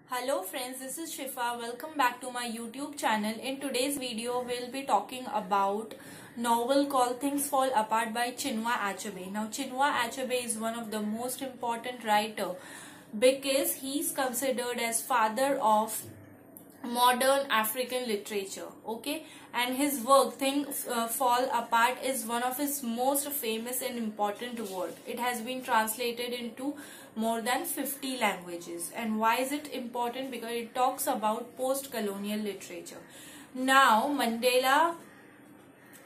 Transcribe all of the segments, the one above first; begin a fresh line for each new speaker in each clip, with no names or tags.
Hello friends, this is Shifa. Welcome back to my YouTube channel. In today's video, we'll be talking about novel called Things Fall Apart by Chinua Achebe. Now, Chinua Achebe is one of the most important writer because he's considered as father of modern African literature, okay, and his work Things Fall Apart is one of his most famous and important work. It has been translated into more than 50 languages. And why is it important? Because it talks about post-colonial literature. Now Mandela,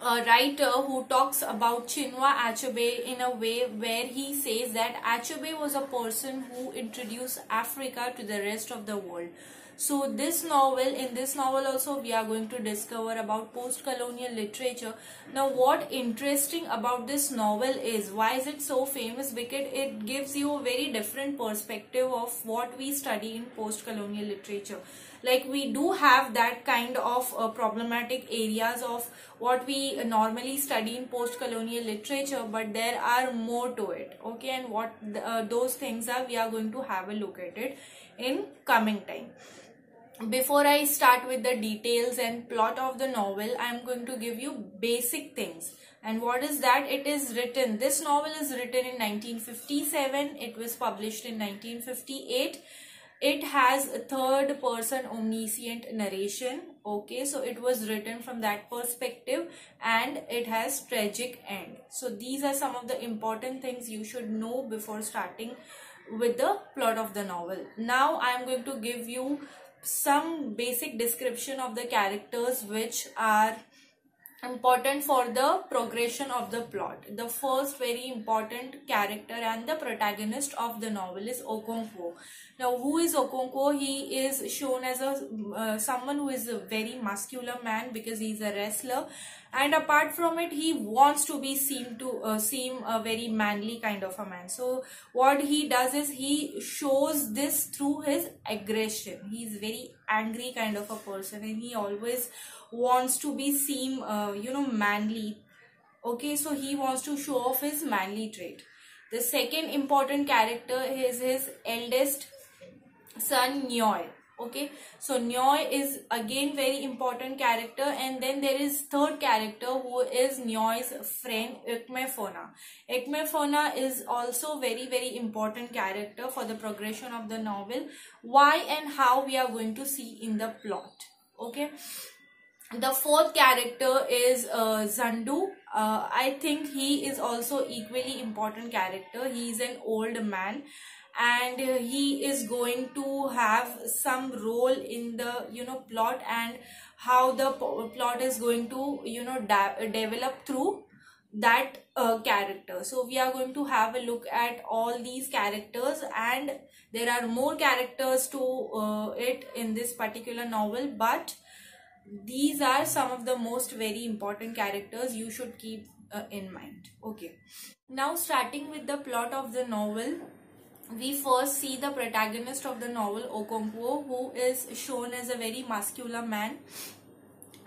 a writer who talks about Chinua Achebe in a way where he says that Achebe was a person who introduced Africa to the rest of the world. So in this novel also we are going to discover about post-colonial literature. Now what interesting about this novel is, why is it so famous? Because it gives you a very different perspective of what we study in post-colonial literature. Like we do have that kind of problematic areas of what we normally study in post-colonial literature, but there are more to it, okay, and what those things are, we are going to have a look at it in coming time. Before I start with the details and plot of the novel, I am going to give you basic things. And what is that? It is written, this novel is written in 1957. It was published in 1958. It has a third person omniscient narration, okay, so it was written from that perspective and it has tragic end. So these are some of the important things you should know before starting with the plot of the novel. Now I am going to give you some basic description of the characters which are important for the progression of the plot. The first very important character and the protagonist of the novel is Okoko. Now who is Okoko? He is shown as a someone who is a very muscular man because he is a wrestler, and apart from it he wants to be seem a very manly kind of a man. So what he does is he shows this through his aggression. He is very angry kind of a person and he always wants to be seen manly, okay, so he wants to show off his manly trait. The second important character is his eldest son Nyoy, okay, so Nyoy is again very important character, and then there is third character who is Nyoy's friend Ekmefona. Ekmefona is also very important character for the progression of the novel. Why and how we are going to see in the plot, okay. The fourth character is Zandu. I think he is also equally important character. He is an old man and he is going to have some role in the plot, and how the plot is going to develop through that character. So we are going to have a look at all these characters, and there are more characters to it in this particular novel, but these are some of the most very important characters you should keep in mind, okay. Now starting with the plot of the novel, we first see the protagonist of the novel, Okoko, who is shown as a very muscular man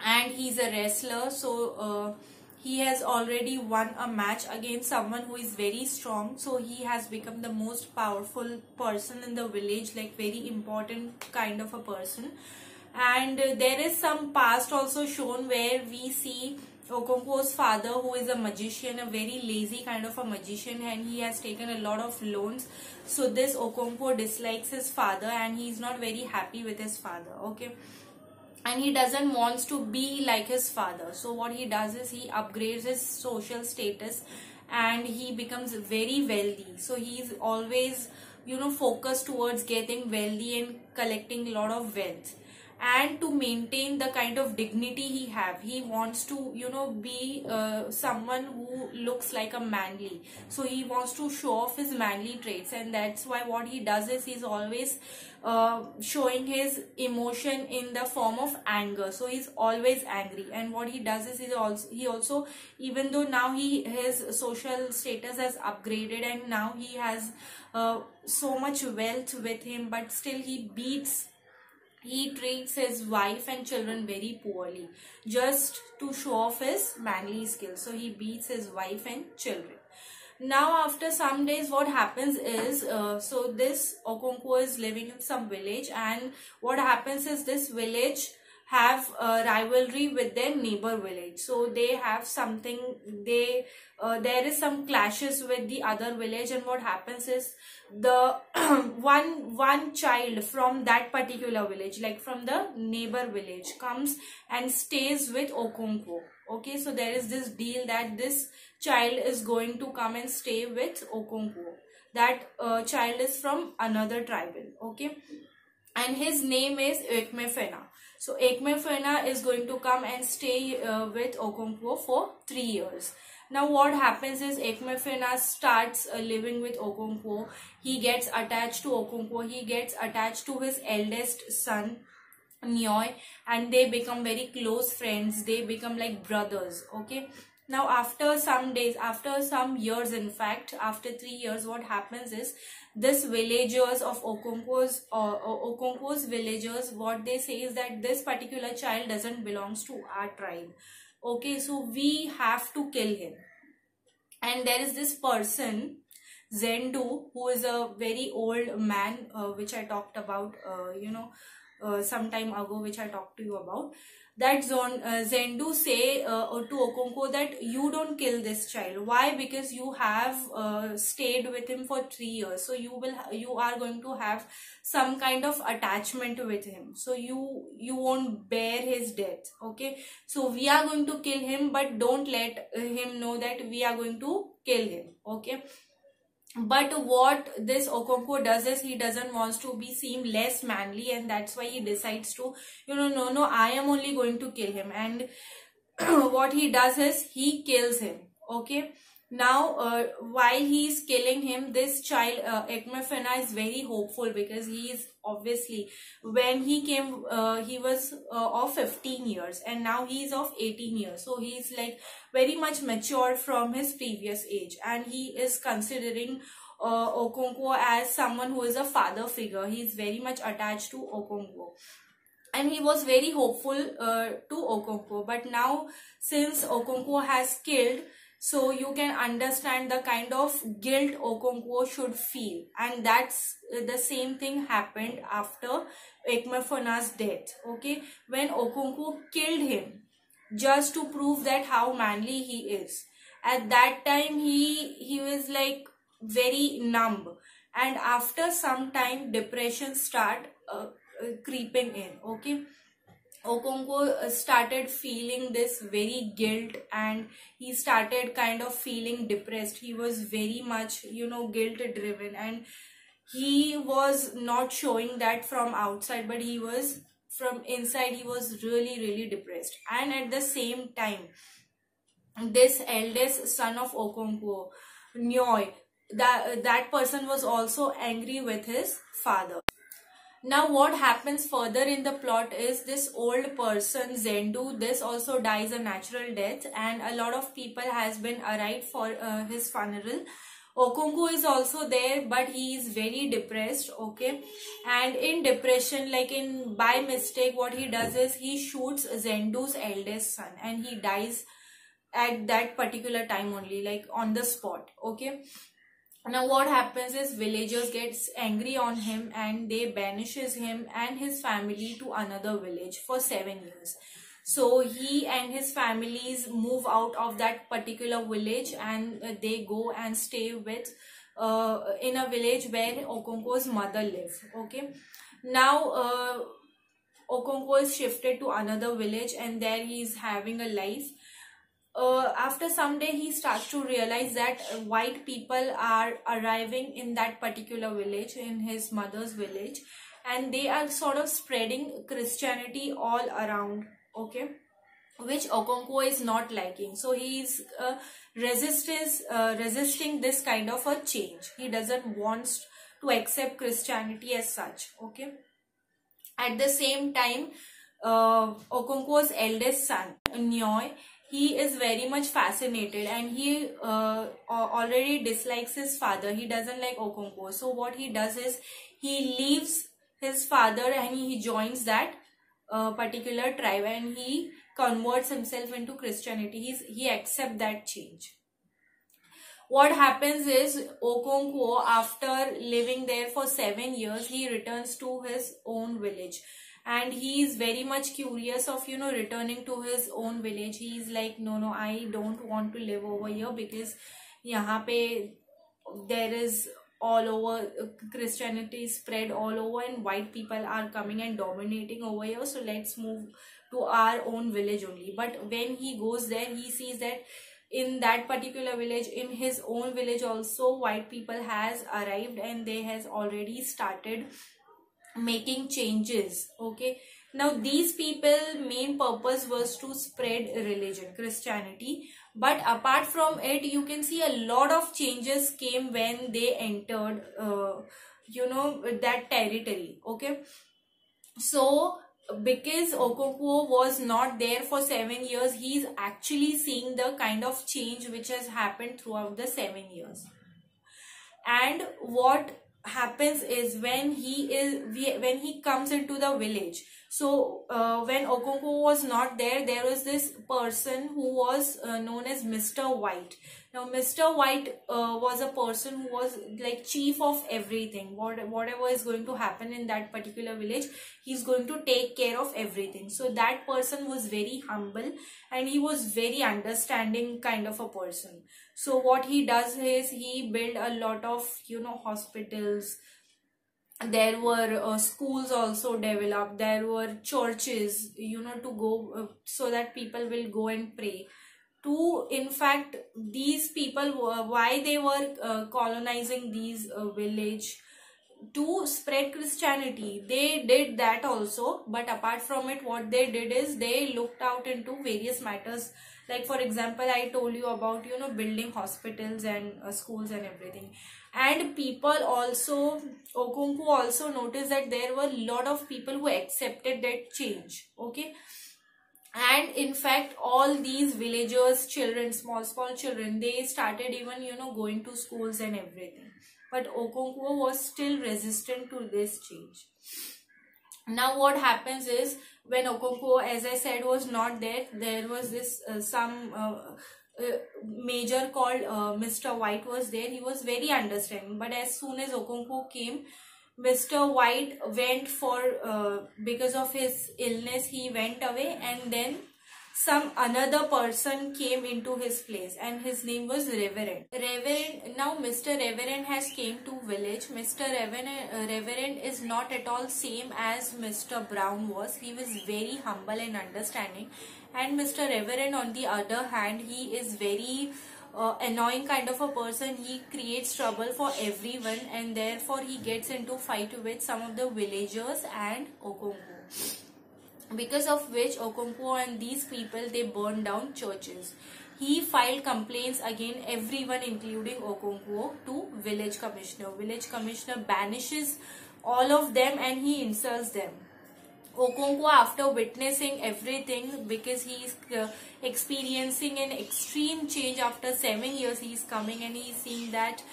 and he's a wrestler. So he has already won a match against someone who is very strong, so he has become the most powerful person in the village, like very important kind of a person. And there is some past also shown where we see Okoko's father, who is a magician, a very lazy kind of a magician, and he has taken a lot of loans. So this Okoko dislikes his father and he is not very happy with his father, okay, and he doesn't want to be like his father. So what he does is he upgrades his social status and he becomes very wealthy. So he is always focused towards getting wealthy and collecting a lot of wealth. And to maintain the kind of dignity he wants to be someone who looks like a manly. So he wants to show off his manly traits, and that's why what he does is he's always showing his emotion in the form of anger. So he's always angry, and what he does is he also even though now his social status has upgraded and now he has so much wealth with him, but still he treats his wife and children very poorly just to show off his manly skills. So he beats his wife and children. Now after some days, what happens is, so this Okoko is living in some village, and what happens is this village have a rivalry with their neighbor village. So they have something, there is some clashes with the other village, and what happens is the one child from that particular village, like from the neighbor village, comes and stays with Okoko. Okay, so there is this deal that this child is going to come and stay with Okoko. That child is from another tribal. Okay, and his name is Ekmefena. So Ekmefena is going to come and stay with Okoko for 3 years. Now what happens is Ekmefena starts living with Okoko. He gets attached to Okoko. He gets attached to his eldest son, Nyoy, and they become very close friends. They become like brothers. Okay. Now after some days, after some years, in fact after 3 years, what happens is this villagers of Okonko's villagers, what they say is that this particular child doesn't belongs to our tribe. Okay, so we have to kill him. And there is this person, Zendu, who is a very old man, which I talked about, some time ago, which I talked to you about. That Zendu say to Okoko that you don't kill this child. Why? Because you have stayed with him for 3 years. So you are going to have some kind of attachment with him. So you won't bear his death. Okay. So we are going to kill him, but don't let him know that we are going to kill him. Okay. But what this Okoko does is he doesn't want to be seen less manly, and that's why he decides to, no, I am only going to kill him. And what he does is he kills him. Okay. Now, while he is killing him, this child, Ekmefena, is very hopeful, because he is obviously, when he came, he was of 15 years, and now he is of 18 years. So he is like very much mature from his previous age, and he is considering Okoko as someone who is a father figure. He is very much attached to Okoko. And he was very hopeful to Okoko. But now, since Okoko has killed, so you can understand the kind of guilt Okoko should feel. And that's the same thing happened after Ekmefena's death. Okay, when Okoko killed him just to prove that how manly he is. At that time, he was like very numb. And after some time, depression start creeping in. Okay. Okoko started feeling this very guilt, and he started kind of feeling depressed. He was very much, guilt driven, and he was not showing that from outside, but he was from inside. He was really, really depressed. And at the same time, this eldest son of Okoko, Nyoy, that person was also angry with his father. Now what happens further in the plot is this old person, Zendu, this also dies a natural death, and a lot of people has been arrived for his funeral. Okoko is also there, but he is very depressed. Okay, and in depression, like by mistake, what he does is he shoots Zendu's eldest son, and he dies at that particular time only, like on the spot. Okay. Now what happens is villagers gets angry on him, and they banishes him and his family to another village for 7 years. So he and his families move out of that particular village, and they go and stay with in a village where Okonko's mother lives. Okay. Now Okonko is shifted to another village, and there he is having a life. After some day, he starts to realize that white people are arriving in that particular village, in his mother's village, and they are sort of spreading Christianity all around. Okay, which Okonko is not liking. So he is resisting this kind of a change. He doesn't want to accept Christianity as such. Okay. At the same time, Okonko's eldest son, Nyoy, he is very much fascinated, and he already dislikes his father. He doesn't like Okonko. So what he does is he leaves his father and he joins that particular tribe, and he converts himself into Christianity. He accepts that change. what happens is Okoko, after living there for 7 years, he returns to his own village. And he is very much curious of, returning to his own village. He is like, no, I don't want to live over here, because yahan pe there is all over, Christianity is spread all over, and white people are coming and dominating over here, so let's move to our own village only. But when he goes there, he sees that in that particular village, in his own village also, white people has arrived, and they has already started making changes. Okay, now these people main purpose was to spread religion, Christianity, but apart from it, you can see a lot of changes came when they entered that territory. Okay, so because Okoko was not there for 7 years, he is actually seeing the kind of change which has happened throughout the 7 years. And what happens is when he comes into the village, so when Okoko was not there, there was this person who was known as Mr. White. Now Mr. White was a person who was like chief of everything. Whatever is going to happen in that particular village, he's going to take care of everything. So that person was very humble, and he was very understanding kind of a person. So what he does is he built a lot of hospitals. There were schools also developed. There were churches to go, so that people will go and pray. To, in fact, these people, why they were colonizing these village, to spread Christianity. They did that also, but apart from it, what they did is they looked out into various matters. Like for example, I told you about building hospitals and schools and everything. And people also, Okoko also noticed that there were a lot of people who accepted that change. Okay, and in fact all these villagers, children, small children, they started even going to schools and everything. But Okoko was still resistant to this change. Now what happens is, when Okoko, as I said, was not there, there was this major called Mr. White was there. He was very understanding, but as soon as Okoko came, Mr. White went for because of his illness, he went away, and then some another person came into his place, and his name was Reverend. Now Mr. Reverend has came to village. Mr. Reverend is not at all same as Mr. Brown was. He was very humble and understanding. And Mr. Reverend, on the other hand, he is very annoying kind of a person. He creates trouble for everyone, and therefore he gets into fight with some of the villagers and Okoko. Because of which Okoko and these people, they burned down churches. He filed complaints against everyone, including Okoko, to village commissioner. Village commissioner banishes all of them and he insults them. Okoko, after witnessing everything, because he is experiencing an extreme change after 7 years, he is coming and he is seeing that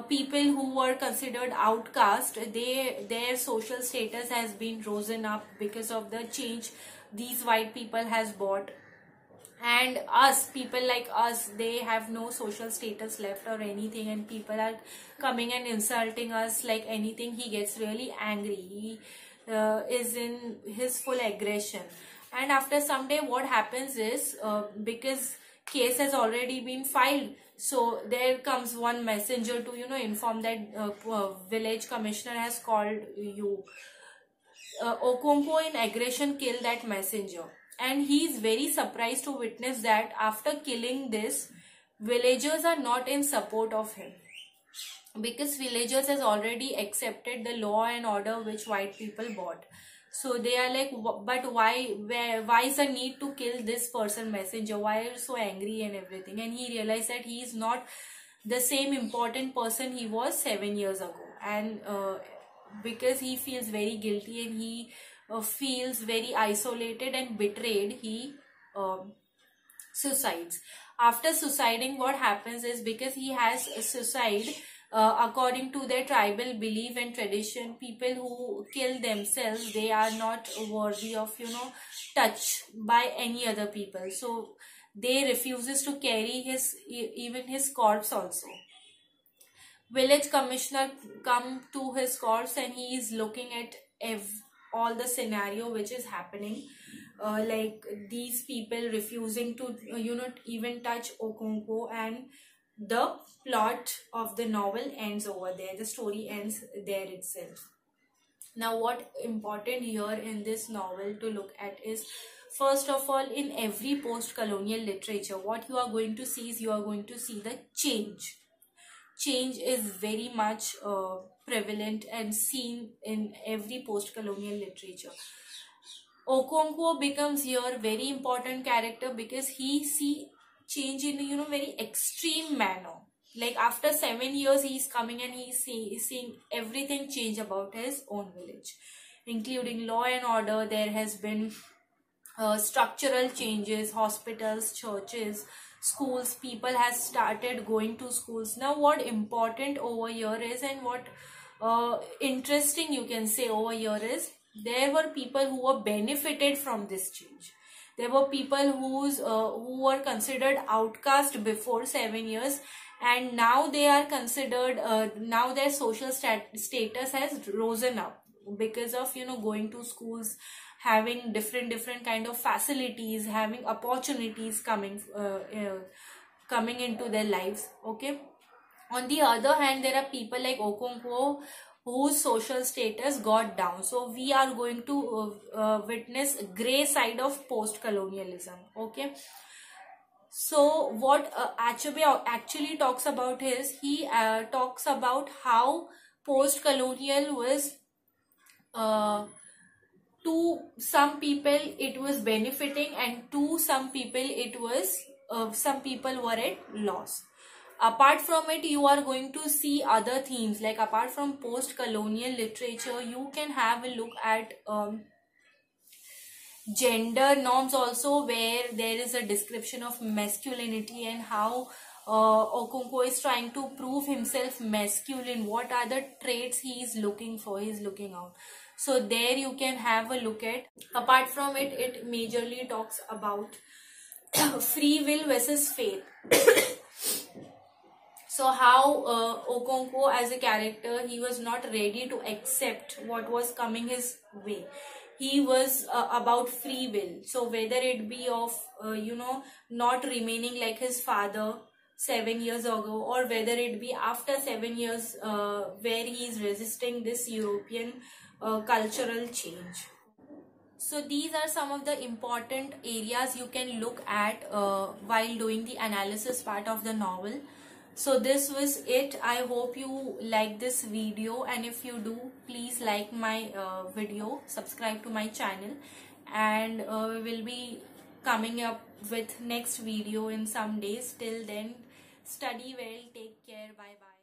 people who were considered outcast, their social status has been risen up because of the change these white people has brought. And us, people like us, they have no social status left or anything, and people are coming and insulting us like anything. He gets really angry. He is in his full aggression. And after some day, what happens is, because case has already been filed, so there comes one messenger to inform that village commissioner has called you. Okoko in aggression killed that messenger, and he is very surprised to witness that after killing this, villagers are not in support of him, because villagers has already accepted the law and order which white people brought. So they are like, but why is the need to kill this person messenger? Why are you so angry and everything? And he realized that he is not the same important person he was 7 years ago. And because he feels very guilty and he feels very isolated and betrayed, he suicides. After suiciding, what happens is, because he has suicide, according to their tribal belief and tradition, people who kill themselves, they are not worthy of touch by any other people. So they refuses to carry even his corpse also. village commissioner come to his course, and he is looking at all the scenario which is happening, like these people refusing to even touch Okoko, and the plot of the novel ends over there. The story ends there itself. Now what important here in this novel to look at is, first of all, in every post-colonial literature, what you are going to see is, you are going to see the change is very much prevalent and seen in every post-colonial literature. Okonkwo becomes here very important character because he see change in very extreme manner. Like after 7 years, he's coming and he's seeing everything change about his own village, including law and order. There has been structural changes, hospitals, churches, schools. People has started going to schools. Now what important over here is, and what interesting you can say over here is, there were people who were benefited from this change. There were people who were considered outcast before 7 years, and now they are considered, now their social status has risen up because of going to schools, having different kind of facilities, having opportunities coming into their lives. Okay, on the other hand, there are people like Okonkwo whose social status got down. So we are going to witness gray side of post-colonialism. Okay, so what Achebe actually talks about is, he talks about how post-colonial was, to some people it was benefiting, and to some people it was, some people were at loss. Apart from it, you are going to see other themes, like apart from post-colonial literature, you can have a look at gender norms also, where there is a description of masculinity and how Okonkwo is trying to prove himself masculine. What are the traits he is looking for, he is looking out. So there you can have a look at. Apart from it, it majorly talks about free will versus faith. So how Okonkwo as a character, he was not ready to accept what was coming his way. He was about free will. So whether it be of not remaining like his father 7 years ago, or whether it be after 7 years where he is resisting this European cultural change. So these are some of the important areas you can look at while doing the analysis part of the novel. So this was it. I hope you like this video, and if you do, please like my video, subscribe to my channel, and we will be coming up with next video in some days. Till then, study well, take care, bye bye.